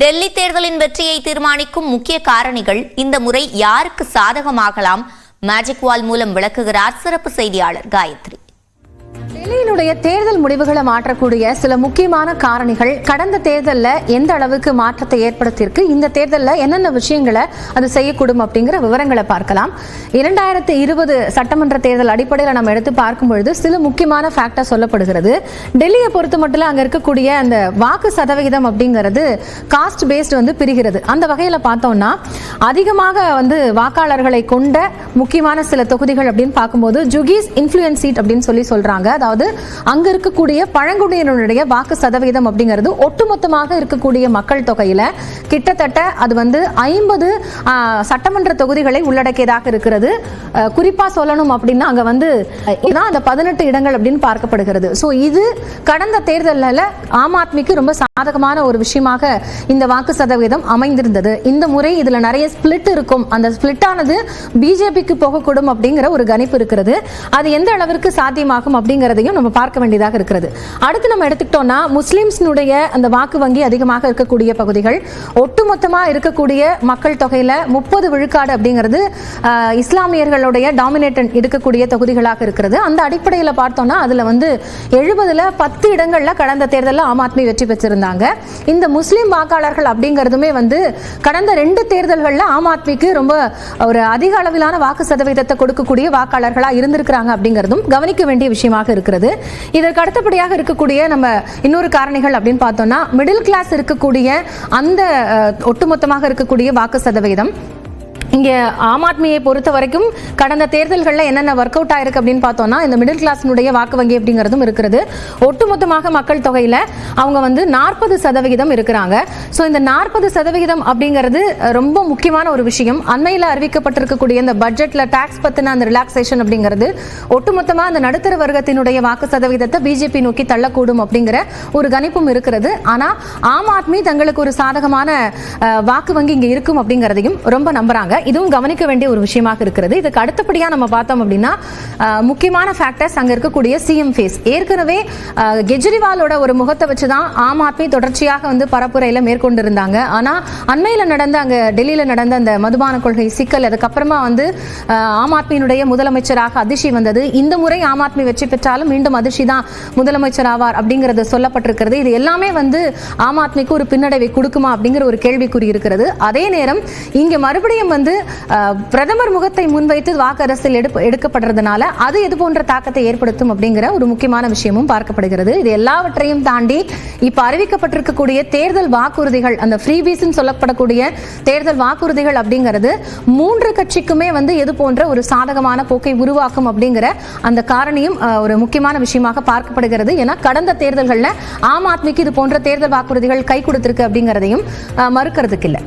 டெல்லி தேர்தலின் வெற்றியை தீர்மானிக்கும் முக்கிய காரணிகள் இந்த முறை யாருக்கு சாதகமாகலாம்? மேஜிக் வால் மூலம் விளக்குகிறார் சிறப்பு செய்தியாளர் காயத்ரி. டெல்லியினுடைய தேர்தல் முடிவுகளை மாற்றக்கூடிய சில முக்கியமான காரணிகள் கடந்த தேர்தலில் எந்த அளவுக்கு மாற்றத்தை ஏற்படுத்தியிருக்கு, இந்த தேர்தலில் என்னென்ன விஷயங்களை அது செய்யக்கூடும் அப்படிங்கிற விவரங்களை பார்க்கலாம். 2020 சட்டமன்ற தேர்தல் அடிப்படையில் நம்ம எடுத்து பார்க்கும் பொழுது சில முக்கியமான ஃபேக்டர் சொல்லப்படுகிறது. டெல்லியை பொறுத்த மட்டும் அங்கே இருக்கக்கூடிய அந்த வாக்கு சதவிகிதம் அப்படிங்கிறது காஸ்ட் பேஸ்ட் பிரிகிறது. அந்த வகையில் பார்த்தோம்னா அதிகமாக வாக்காளர்களை கொண்ட முக்கியமான சில தொகுதிகள் அப்படின்னு பார்க்கும்போது ஜுகீஸ் இன்ஃப்ளூயன்ஸ் சீட் அப்படின்னு சொல்றாங்க. அதாவது அங்க இருக்கக்கூடிய பழங்குடியினருடைய வாக்கு சதவீதம் அப்படிங்கிறது ஒட்டுமொத்தமாக இருக்கக்கூடிய மக்கள் தொகையில கிட்டத்தட்ட அது 50 சட்டமன்ற தொகுதிகளை உள்ளடக்கியதாக இருக்கிறது. குறிப்பா சொல்லணும் அப்படின்னா அங்க அந்த 18 இடங்கள் அப்படின்னு பார்க்கப்படுகிறது. சோ இது கடந்த தேர்தலில் ஆம் ஆத்மிக்கு ரொம்ப சாதகமான ஒரு விஷயமாக இந்த வாக்கு சதவீதம் அமைந்திருந்தது. இந்த முறை இதுல நிறைய ஸ்பிளிட் இருக்கும். அந்த ஸ்பிளிட் ஆனது பிஜேபிக்கு போகக்கூடும் அப்படிங்கிற ஒரு கணிப்பு இருக்கிறது. அது எந்த அளவிற்கு சாத்தியமாகும் அப்படிங்கிறதையும் நம்ம பார்க்க வேண்டியதாக இருக்கிறது. அடுத்து நம்ம எடுத்துக்கிட்டோம்னா முஸ்லிம்ஸ்னுடைய அந்த வாக்கு வங்கி அதிகமாக இருக்கக்கூடிய பகுதிகள், ஒட்டுமொத்தமாக இருக்கக்கூடிய மக்கள் தொகையில 30 விழுக்காடு அப்படிங்கிறது இஸ்லாமியர்களுடைய டாமினேட்டன் இருக்கக்கூடிய தொகுதிகளாக இருக்கிறது. அந்த அடிப்படையில் பார்த்தோம்னா அதுல 70ல 10 இடங்கள்ல கடந்த தேர்தலில் ஆம் ஆத்மி வெற்றி பெற்றிருந்தாங்க. இந்த முஸ்லிம் வாக்காளர்கள் அப்படிங்கிறதுமே கடந்த 2 தேர்தல்களில் ஆம் ஆத்மிக்கு ரொம்ப ஒரு அதிக அளவிலான வாக்கு சதவீதத்தை கொடுக்கக்கூடிய வாக்காளர்களா இருந்திருக்கிறாங்க அப்படிங்கிறதும் கவனிக்க வேண்டிய விஷயமாக இருக்கிறது. இதற்கு அடுத்தபடியாக இருக்கக்கூடிய நம்ம இன்னொரு காரணிகள் அப்படின்னு பார்த்தோம்னா மிடில் கிளாஸ் இருக்கக்கூடிய அந்த ஒட்டுமொத்தமாக இருக்கக்கூடிய வாக்கு சதவீதம் இங்க ஆம் ஆத்மியை பொறுத்த வரைக்கும் கடந்த தேர்தல்களில் என்னென்ன ஒர்க் அவுட் ஆயிருக்கு அப்படின்னு பார்த்தோம்னா இந்த மிடில் கிளாஸ்னுடைய வாக்கு வங்கி அப்படிங்கிறதும் இருக்கிறது. ஒட்டுமொத்தமாக மக்கள் தொகையில அவங்க 40% இருக்கிறாங்க. ஸோ இந்த 40% அப்படிங்கிறது ரொம்ப முக்கியமான ஒரு விஷயம். அண்மையில் அறிவிக்கப்பட்டிருக்கக்கூடிய இந்த பட்ஜெட்ல டாக்ஸ் பத்தின அந்த ரிலாக்ஸேஷன் அப்படிங்கிறது ஒட்டுமொத்தமாக அந்த நடுத்தர வர்க்கத்தினுடைய வாக்கு சதவீதத்தை பிஜேபி நோக்கி தள்ளக்கூடும் அப்படிங்கிற ஒரு கணிப்பும் இருக்கிறது. ஆனா ஆம் ஆத்மி தங்களுக்கு ஒரு சாதகமான வாக்கு வங்கி இங்க இருக்கும் அப்படிங்கிறதையும் ரொம்ப நம்புறாங்க. இதுவும் கவனிக்க வேண்டிய ஒரு விஷயமாக இருக்கிறது. இதுக்கு அடுத்தபடியா நம்ம பார்த்தோம் அப்படின்னா முக்கியமான ஃபேக்டர்ஸ் அங்க இருக்கக்கூடிய சிஎம் ஃபேஸ். ஏற்கனவே கெஜ்ரிவாலோட ஒரு முகத்தை வச்சுதான் ஆம் ஆத்மி தொடர்ச்சியாக பரப்புரையில மேற்கொண்டிருந்தாங்க. ஆனா அண்மையில நடந்த அங்க டெல்லியில நடந்த அந்த மதுபான கொள்கை சிக்கல், அதுக்கப்புறமா ஆம் ஆத்மியினுடைய முதலமைச்சராக அதிஷி வந்தது. இந்த முறை ஆம் ஆத்மி வெற்றி பெற்றாலும் மீண்டும் அதிஷி தான் முதலமைச்சர் ஆவார் அப்படிங்கிறது சொல்லப்பட்டிருக்கிறது. இது எல்லாமே ஆம் ஆத்மிக்கு ஒரு பின்னடைவை கொடுக்குமா அப்படிங்கிற ஒரு கேள்விக்குறி இருக்கிறது. அதே நேரம் இங்க மறுபடியும் பிரதமர் முகத்தை முன்வைத்து வாக்கு அரசியல் எடுக்கப்படுறதுனால அது இது போன்ற தாக்கத்தை ஏற்படுத்தும் அப்படிங்கிற ஒரு முக்கியமான விஷயமும் பார்க்கப்படுகிறது. இது எல்லாவற்றையும் தாண்டி இப்ப அறிவிக்கப்பட்டிருக்கக்கூடிய தேர்தல் வாக்குறுதிகள், அந்த ஃப்ரீபீஸ் சொல்லப்படக்கூடிய தேர்தல் வாக்குறுதிகள் அப்படிங்கிறது 3 கட்சிக்குமே எது போன்ற ஒரு சாதகமான போக்கை உருவாக்கும் அப்படிங்கிற அந்த காரணியும் ஒரு முக்கியமான விஷயமாக பார்க்கப்படுகிறது. ஏன்னா கடந்த தேர்தல்களில் ஆம் ஆத்மிக்கு இது போன்ற தேர்தல் வாக்குறுதிகள் கை கொடுத்திருக்கு அப்படிங்கிறதையும் மறுக்கிறதுக்கு இல்லை.